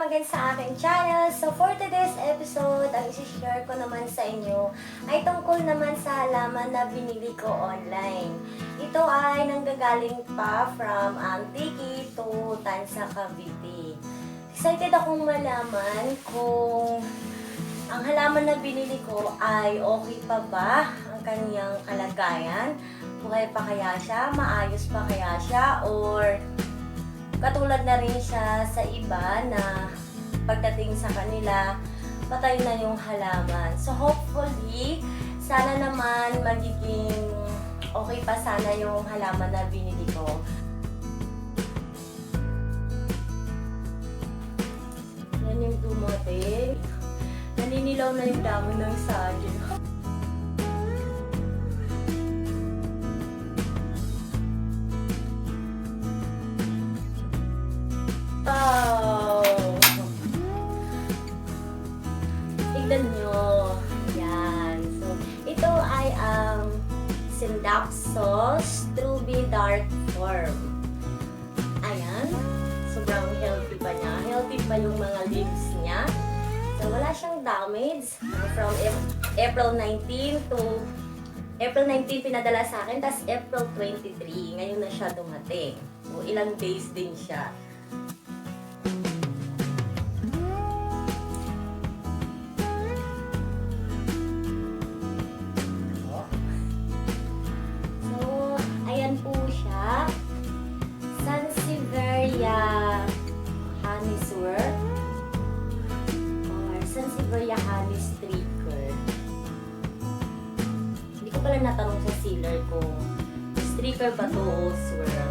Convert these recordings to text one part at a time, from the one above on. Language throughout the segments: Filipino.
Welcome again sa aking channel. So for today's episode, ang isi-share ko naman sa inyo ay tungkol naman sa halaman na binili ko online. Ito ay nanggagaling pa from Antique to Tansa, Cavite. Excited akong malaman kung ang halaman na binili ko ay okay pa ba ang kanyang kalagayan. Buhay pa kaya siya? Maayos pa kaya siya? Or katulad na rin siya sa iba na pagdating sa kanila, patay na yung halaman. So hopefully, sana naman magiging okay pa sana yung halaman na binili ko. Yan yung dumating. Naninilaw na yung damo ng saging. Tignan nyo. Yan. So, ito ay Sindaxos Truby Dark Form. Ayan. Sobrang healthy pa niya. Healthy pa yung mga leaves niya. So, wala siyang damage. From April 19 to April 19 pinadala sa akin. Tapos April 23. Ngayon na siya dumating. So, ilang days din siya. Sansevieria honey streaker. Hindi ko pala natanong sa sealer kung streaker ba to o swirl.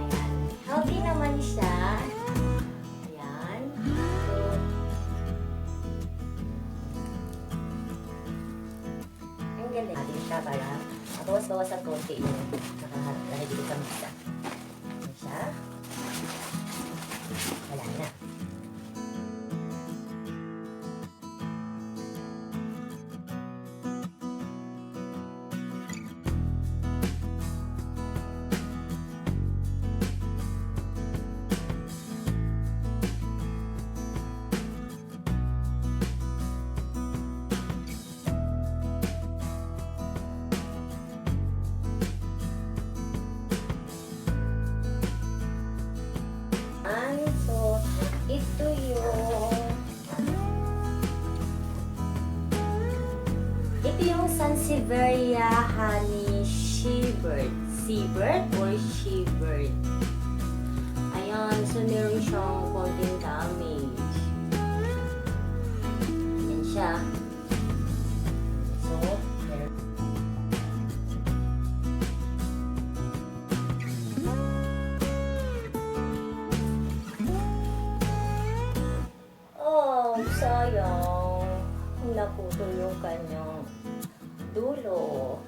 Ayan. Healthy naman siya. Ayan. So, ang galing natin siya para bawas-bawas ang konti yung nakahili sa misa. Ayan siya. Wala na. So, ito yung Sansevieria honey seabird. Seabird or sheabird. Ayan, so meron siyang konting damage. Ayan siya. So, meron. Sayang, naputol yung kanyang dulo.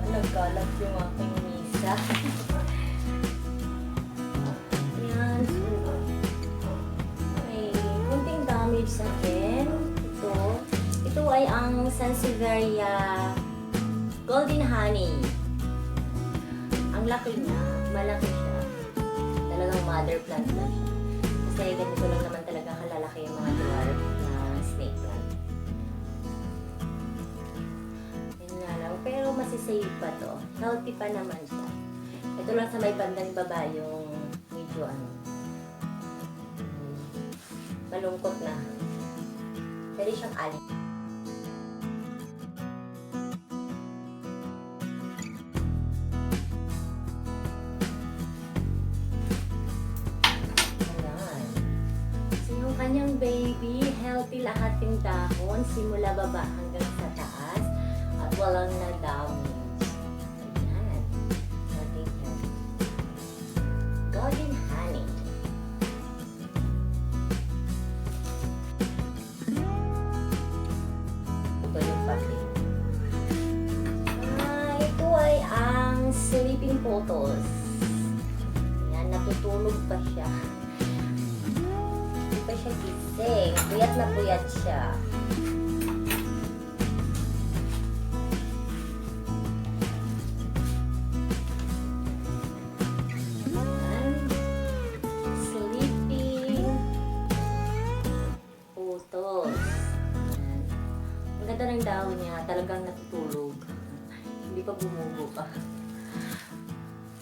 Nagkalat yung aking misa. Yan. May kunting damage sa akin. Ito ay ang Sansevieria Golden Honey. Ang laki niya, malaki siya. Talagang mother plant na siya. Kasi ganito lang naman talaga kalalaki yung mga dwarf na snake plant. Yun nga lang. Pero masisave pa to. Healthy pa naman siya. Ito lang sa may bandang baba yung medyo malungkot na. Pwede siyang alit. Kanyang baby, healthy lahat yung dahon, simula baba hanggang sa taas, at walang na-damage. Ayan. Healthy. Golden honey. Ito yung packet. Ito ay ang sleeping potos. Ayan, natutulog pa siya. siya gising. Puyat na puyat siya. Ayan. Sleeping photos. Ayan. Ang ganda ng dahon niya. Talagang natutulog. Hindi pa bumubo pa.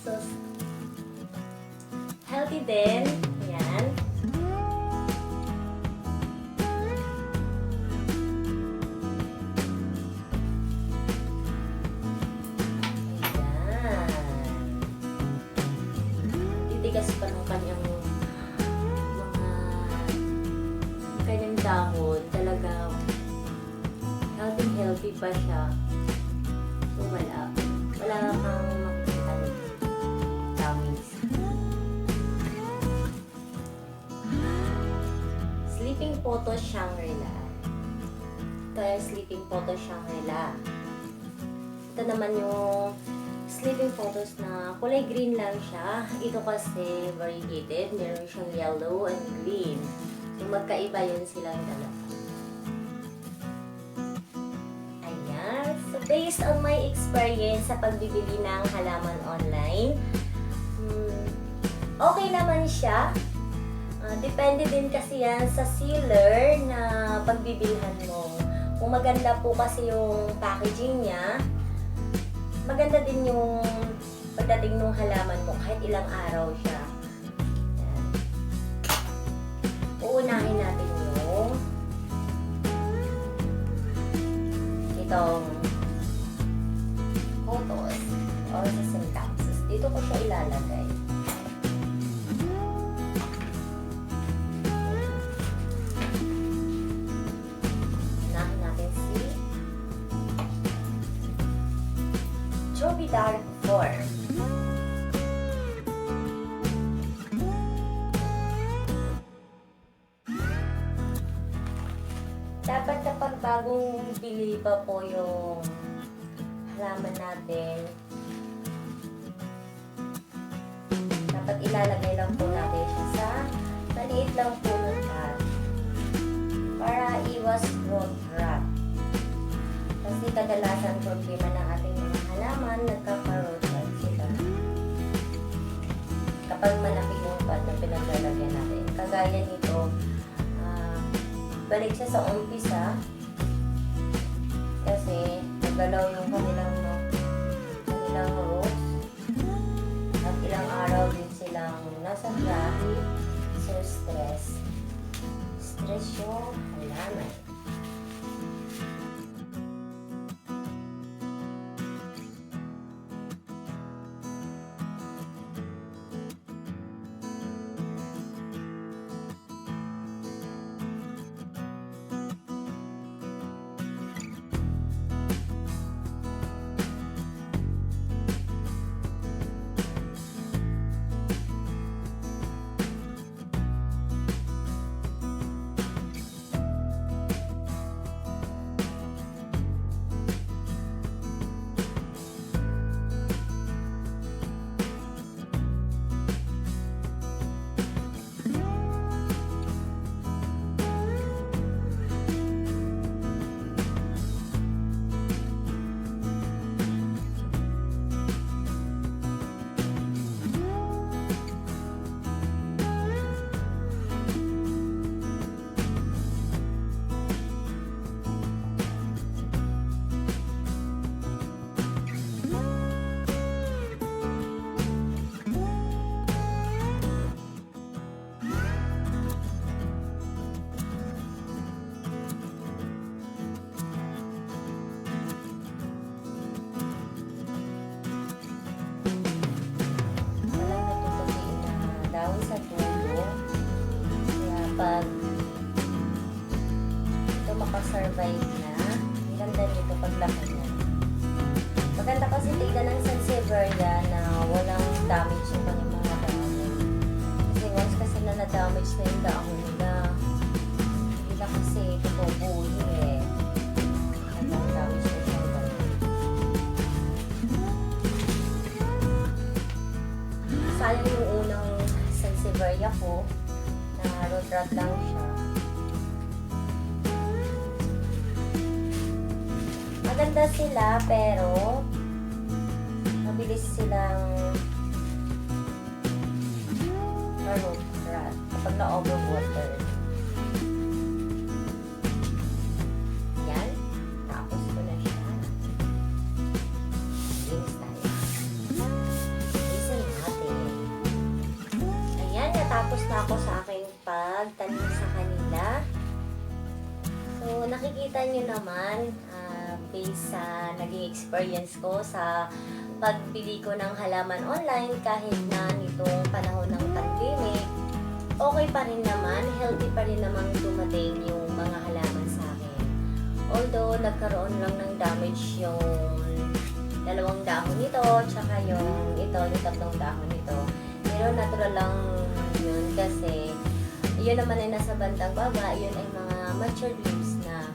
So, healthy din. Ayan. Titigas pa ng kanyang dahon. Talagang healthy pa siya. So, wala kang makikita ng damage. Sleeping Photo Shangri-La. Ito yung Sleeping Photo Shangri-La. Ito naman yung sleeping photos na kulay green lang siya. Ito kasi variegated. Meron siyang yellow and green. So, magkaiba yun silang dalawa. Ayan. So, based on my experience sa pagbibili ng halaman online, okay naman siya. Depende din kasi yan sa seller na pagbibilhan mo. Kung maganda po kasi yung packaging niya, maganda din yung pagdating ng halaman mo kahit ilang araw siya. Ayan. Uunahin natin yung itong photos or sa syntaxis. Dito ko siya ilalagay. Unahin natin si Joby Dark Form. Dapat kapag bagong bili pa po yung halaman natin, dapat ilalagay lang po natin siya sa maliit lang po ng pot para iwas growth rot. Kasi kadalasan problema ng ating mga halaman, nagkaka-rot rot sila kapag malaki yung pot na pinaglalagyan natin. Kagaya nito, balik siya sa umpisa kasi naggalaw yung kanilang roots at ilang araw din silang nasa biyahe. So, stress yung halaman. Pag ito makasurvive na, ganda nito paglaki niya. Maganda kasi tignan ng Sansevieria na walang damage yung kanyang mga dahon. Kasi once kasi na na-damage na yung dahon nila, hindi na kasi ito bubuhi eh. Walang damage na siyang dahon. Sayang yung unang Sansevieria ko na rot rot-rot lang siya. Maganda sila pero mabilis silang marot-rot kapag na-overwater. Yan. Tapos ko na siya. Linis tayo. Linisan natin. Ayan, natapos na ako sa aking pagtanim sa kanila. So, nakikita nyo naman, based sa naging experience ko sa pagbili ko ng halaman online kahit na nitong panahon ng pandemic, okay pa rin naman, healthy pa rin naman dumating yung mga halaman sa akin. Although, nagkaroon lang ng damage yung 2 dahon nito, tsaka yung ito, yung 3 dahon nito. Pero natural lang yun kasi yun naman ay nasa bandang baba, yun ay mga matured leaves na.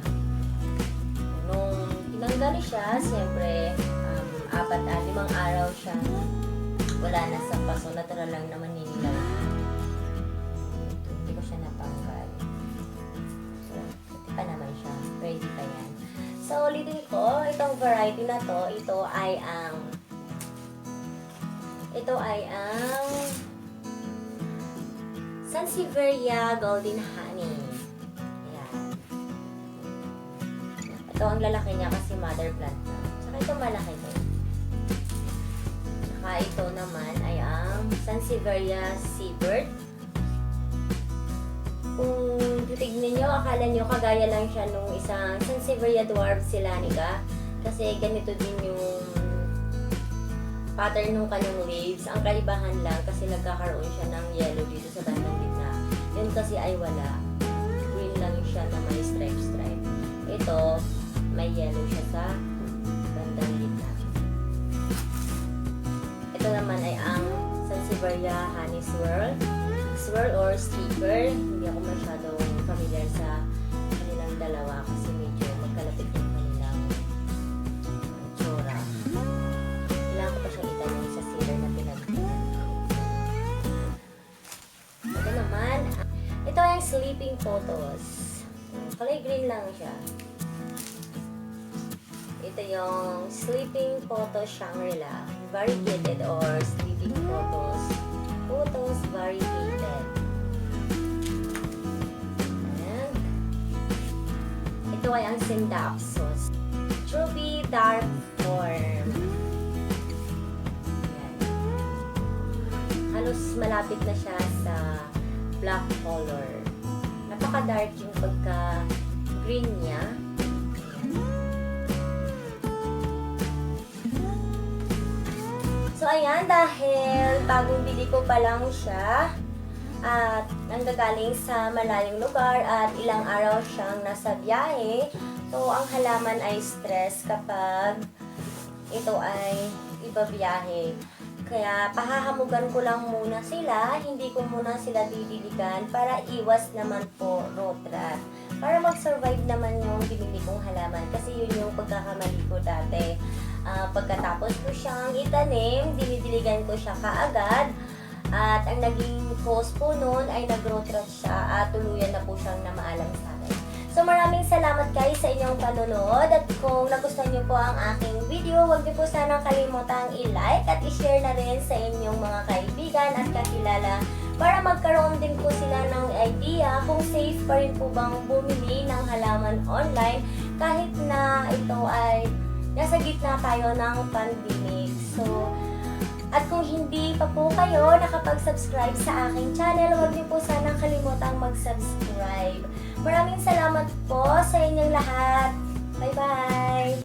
Nung tinanggal siya, siyempre, 4-5 araw siya, wala na sa paso, natural lang naman ninilaw. Hindi ko siya natanggal. So, pati pa naman siya, ready pa yan. So, ulitin ko, itong variety na to, ito ay ang Sansevieria Golden Honey. Ayan. Ito ang lalaki niya kasi mother plant na. Saka ito malaki din. Saka ito naman ay ang Sansevieria Seabird. Kung titignan nyo, akala nyo kagaya lang siya nung isang Sansevieria Dwarf Silanica. Kasi ganito din yung pattern ng kanyang leaves. Ang kaibahan lang kasi nagkakaroon siya ng yellow dito sa bandang gitna. Yun kasi ay wala. Green lang siya na may stripe. Ito, may yellow siya sa bandang gitna. Ito naman ay ang Sansevieria Honey Swirl or Skipper. Hindi ako masyadong familiar sa kanilang dalawa kasi medyo magkalapit yung kanilang tsura. Kailangan ko pa siyang itanong sa seeder na pinagpinan. Ito naman, ito ay Sleeping Photos. Kulay green lang siya. Ito yung Sleeping Photos Shangri-La. Variegated or Sleeping Photos Variegated. And ito ay ang Syndapsus Chubby Dark Form. Ayan. Halos malapit na siya sa black color. Napaka-dark yung pagka-green niya. So, ayan, dahil bagong bili ko pa lang siya at nanggagaling sa malayong lugar at ilang araw siyang nasa biyahe. So, ang halaman ay stress kapag ito ay ibabiyahe. Kaya, pahahamugan ko lang muna sila, hindi ko muna sila didiligan para iwas naman po road rot. Para mag-survive naman yung binili kong halaman. Kasi yun yung pagkakamali ko dati. Pagkatapos ko siyang itanim, dinidiligan ko siya kaagad. At ang naging cause po noon ay nag-road rot siya at tuluyan na po siyang namaalam sa akin. So maraming salamat guys sa inyong panonood. At kung nagustuhan niyo po ang aking video, huwag niyo po sanang kalimutang i-like at i-share na rin sa inyong mga kaibigan at kakilala para magkaroon din po sila ng idea kung safe pa rin po bang bumili ng halaman online kahit na ito ay nasa gitna tayo ng pandemic. So, at kung hindi pa po kayo nakapag-subscribe sa aking channel, huwag niyo po sanang kalimutang mag-subscribe. Maraming salamat po sa inyong lahat. Bye-bye!